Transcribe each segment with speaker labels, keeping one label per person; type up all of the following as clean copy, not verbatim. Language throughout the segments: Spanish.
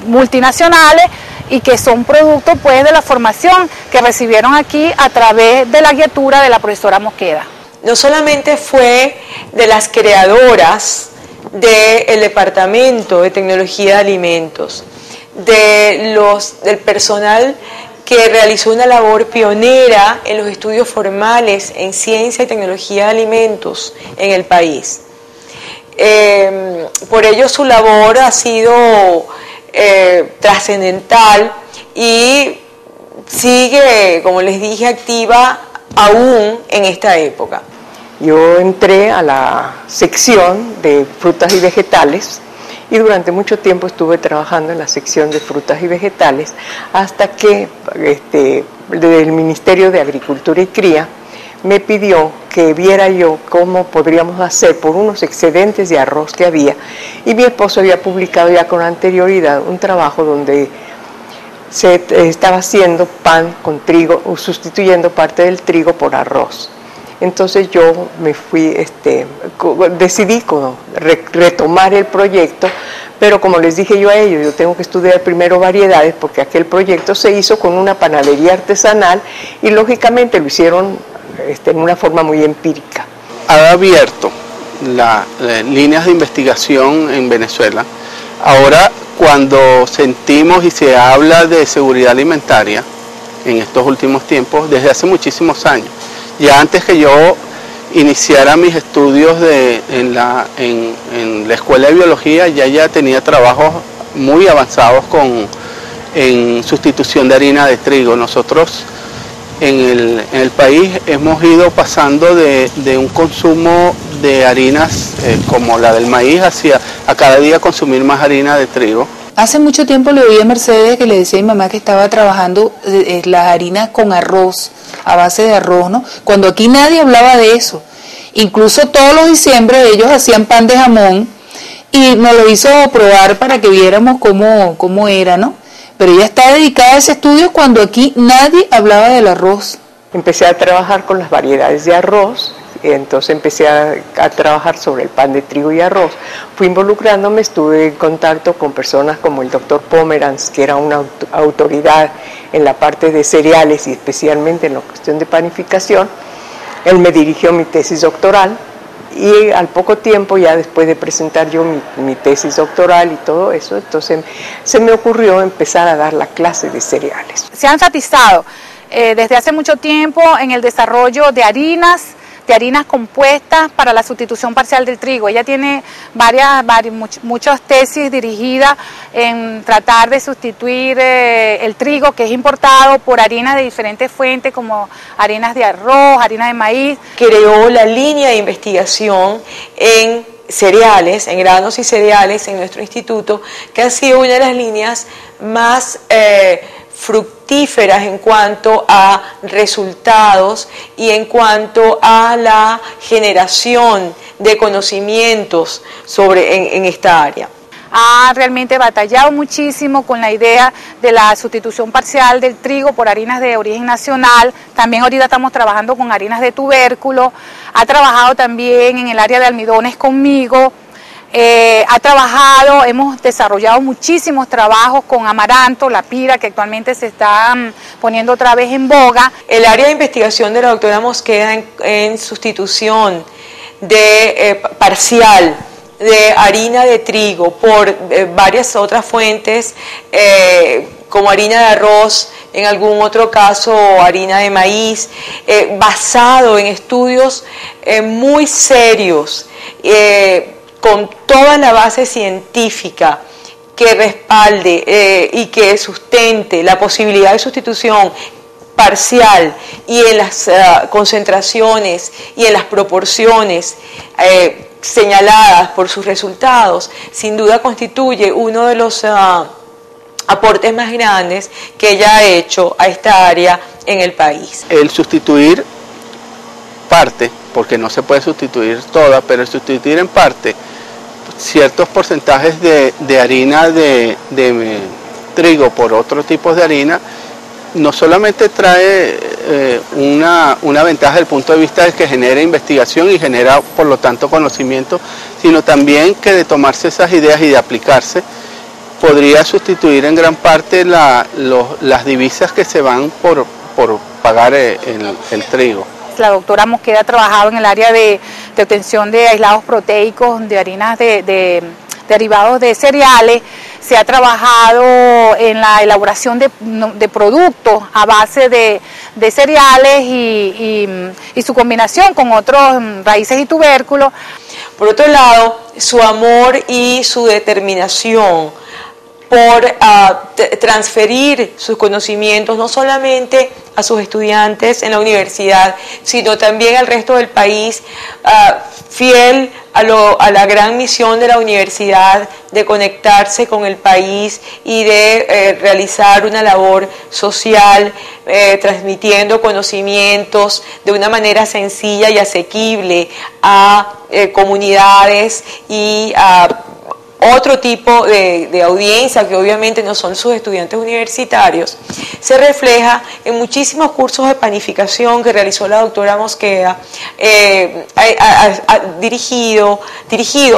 Speaker 1: multinacionales y que son producto pues de la formación que recibieron aquí a través de la guiatura de la profesora Mosqueda.
Speaker 2: No solamente fue de las creadoras del Departamento de Tecnología de Alimentos, del personal que realizó una labor pionera en los estudios formales en ciencia y tecnología de alimentos en el país. Por ello su labor ha sido trascendental y sigue, como les dije, activa aún en esta época.
Speaker 3: Yo entré a la sección de frutas y vegetales y durante mucho tiempo estuve trabajando en la sección de frutas y vegetales hasta que el Ministerio de Agricultura y Cría me pidió que viera yo cómo podríamos hacer por unos excedentes de arroz que había, y mi esposo había publicado ya con anterioridad un trabajo donde se estaba haciendo pan con trigo, sustituyendo parte del trigo por arroz. Entonces yo me fui, decidí retomar el proyecto, pero como les dije yo a ellos, yo tengo que estudiar primero variedades porque aquel proyecto se hizo con una panadería artesanal y lógicamente lo hicieron en una forma muy empírica.
Speaker 4: Ha abierto las líneas de investigación en Venezuela. Ahora, cuando sentimos y se habla de seguridad alimentaria en estos últimos tiempos, desde hace muchísimos años, ya antes que yo iniciara mis estudios en la Escuela de Biología, ya tenía trabajos muy avanzados en sustitución de harina de trigo. Nosotros en el país hemos ido pasando de un consumo de harinas como la del maíz a cada día consumir más harina de trigo.
Speaker 5: Hace mucho tiempo le oí a Mercedes que le decía a mi mamá que estaba trabajando las harinas con arroz, a base de arroz, ¿no? Cuando aquí nadie hablaba de eso. Incluso todos los diciembre ellos hacían pan de jamón y nos lo hizo probar para que viéramos cómo era, ¿no? Pero ella está dedicada a ese estudio cuando aquí nadie hablaba del arroz.
Speaker 3: Empecé a trabajar con las variedades de arroz. Entonces empecé a trabajar sobre el pan de trigo y arroz. Fui involucrándome, estuve en contacto con personas como el doctor Pomeranz, que era una autoridad en la parte de cereales y especialmente en la cuestión de panificación. Él me dirigió mi tesis doctoral y al poco tiempo, ya después de presentar yo mi tesis doctoral y todo eso, entonces se me ocurrió empezar a dar la clase de cereales.
Speaker 1: Se han enfatizado desde hace mucho tiempo en el desarrollo de harinas compuestas para la sustitución parcial del trigo. Ella tiene muchas tesis dirigidas en tratar de sustituir el trigo que es importado por harinas de diferentes fuentes como harinas de arroz, harinas de maíz.
Speaker 2: Creó la línea de investigación en cereales, en granos y cereales en nuestro instituto, que ha sido una de las líneas más fructíferas en cuanto a resultados y en cuanto a la generación de conocimientos en esta área.
Speaker 1: Ha realmente batallado muchísimo con la idea de la sustitución parcial del trigo por harinas de origen nacional. También ahorita estamos trabajando con harinas de tubérculo. Ha trabajado también en el área de almidones conmigo. Hemos desarrollado muchísimos trabajos con amaranto, la pira, que actualmente se está poniendo otra vez en boga.
Speaker 2: El área de investigación de la doctora Mosqueda en sustitución parcial de harina de trigo por varias otras fuentes, como harina de arroz, en algún otro caso harina de maíz, basado en estudios muy serios, con toda la base científica que respalde y que sustente la posibilidad de sustitución parcial y en las concentraciones y en las proporciones señaladas por sus resultados, sin duda constituye uno de los aportes más grandes que ella ha hecho a esta área en el país.
Speaker 4: El sustituir parte, porque no se puede sustituir toda, pero el sustituir en parte ciertos porcentajes de harina de trigo por otros tipos de harina, no solamente trae una ventaja desde el punto de vista de que genera investigación y genera por lo tanto conocimiento, sino también que de tomarse esas ideas y de aplicarse podría sustituir en gran parte las divisas que se van por pagar el trigo.
Speaker 1: La doctora Mosqueda ha trabajado en el área de obtención de aislados proteicos, de harinas de derivados de cereales. Se ha trabajado en la elaboración de productos a base de cereales y su combinación con otros raíces y tubérculos.
Speaker 2: Por otro lado, su amor y su determinación por transferir sus conocimientos no solamente a sus estudiantes en la universidad, sino también al resto del país, fiel a la gran misión de la universidad de conectarse con el país y de realizar una labor social, transmitiendo conocimientos de una manera sencilla y asequible a comunidades y a otro tipo de audiencia que obviamente no son sus estudiantes universitarios, se refleja en muchísimos cursos de panificación que realizó la doctora Mosqueda, dirigidos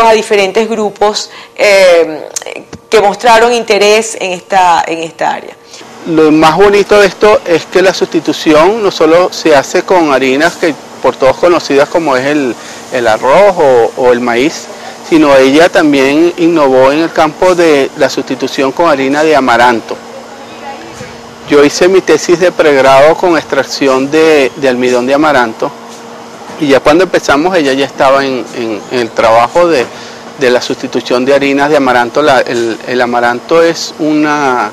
Speaker 2: a diferentes grupos que mostraron interés en esta área.
Speaker 4: Lo más bonito de esto es que la sustitución no solo se hace con harinas que por todos conocidas como es el arroz o el maíz, sino ella también innovó en el campo de la sustitución con harina de amaranto. Yo hice mi tesis de pregrado con extracción de almidón de amaranto y ya cuando empezamos ella ya estaba en el trabajo de la sustitución de harinas de amaranto. El amaranto es una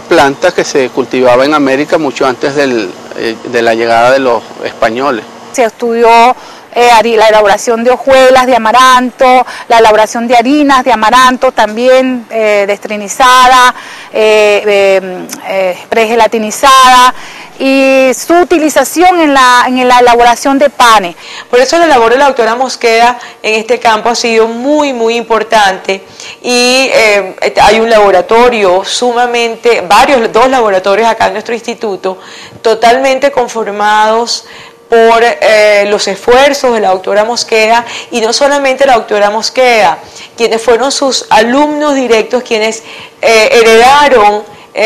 Speaker 4: planta que se cultivaba en América mucho antes de la llegada de los españoles.
Speaker 1: Se estudió la elaboración de hojuelas de amaranto, la elaboración de harinas de amaranto también destrinizada, pregelatinizada y su utilización en la elaboración de panes.
Speaker 2: Por eso la labor de la doctora Mosqueda en este campo ha sido muy importante y hay un laboratorio dos laboratorios acá en nuestro instituto totalmente conformados por los esfuerzos de la doctora Mosqueda, y no solamente la doctora Mosqueda, quienes fueron sus alumnos directos, quienes heredaron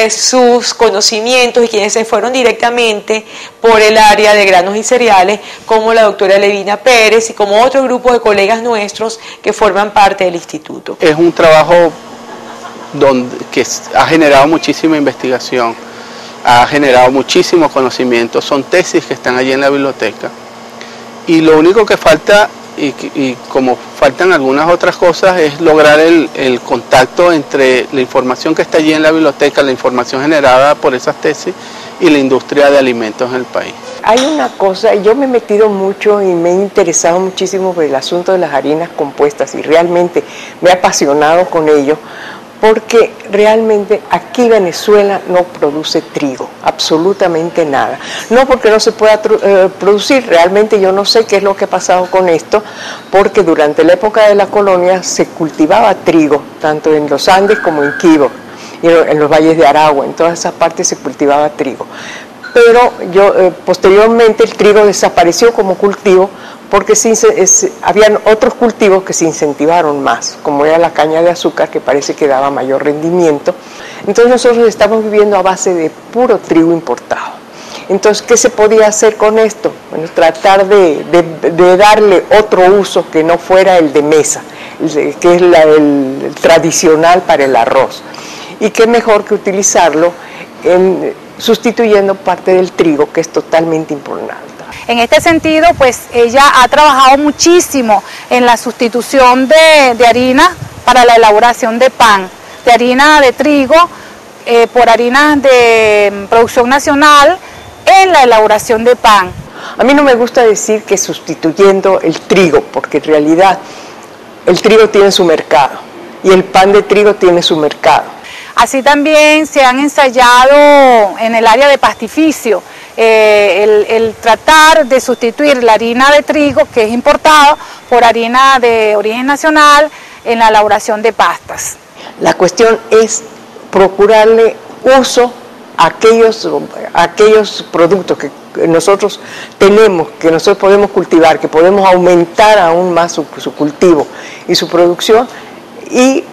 Speaker 2: sus conocimientos y quienes se fueron directamente por el área de granos y cereales, como la doctora Levina Pérez y como otro grupo de colegas nuestros que forman parte del instituto.
Speaker 4: Es un trabajo que ha generado muchísima investigación, ha generado muchísimo conocimiento, son tesis que están allí en la biblioteca y lo único que falta, y como faltan algunas otras cosas, es lograr el contacto entre la información que está allí en la biblioteca, la información generada por esas tesis y la industria de alimentos en el país.
Speaker 3: Hay una cosa, yo me he metido mucho y me he interesado muchísimo por el asunto de las harinas compuestas y realmente me he apasionado con ello, porque realmente aquí Venezuela no produce trigo, absolutamente nada. No porque no se pueda producir, realmente yo no sé qué es lo que ha pasado con esto, porque durante la época de la colonia se cultivaba trigo, tanto en los Andes como en Quibdó, y en los valles de Aragua, en todas esas partes se cultivaba trigo. Pero posteriormente el trigo desapareció como cultivo, porque habían otros cultivos que se incentivaron más, como era la caña de azúcar, que parece que daba mayor rendimiento. Entonces nosotros estamos viviendo a base de puro trigo importado. Entonces, ¿qué se podía hacer con esto? Bueno, tratar de darle otro uso que no fuera el de mesa, que es el tradicional para el arroz. Y qué mejor que utilizarlo sustituyendo parte del trigo, que es totalmente importante.
Speaker 1: En este sentido, pues ella ha trabajado muchísimo en la sustitución de harina para la elaboración de pan, de harina de trigo por harina de producción nacional en la elaboración de pan.
Speaker 3: A mí no me gusta decir que sustituyendo el trigo, porque en realidad el trigo tiene su mercado y el pan de trigo tiene su mercado.
Speaker 1: Así también se han ensayado en el área de pastificio, el tratar de sustituir la harina de trigo, que es importada, por harina de origen nacional en la elaboración de pastas.
Speaker 3: La cuestión es procurarle uso a aquellos productos que nosotros tenemos, que nosotros podemos cultivar, que podemos aumentar aún más su cultivo y su producción, y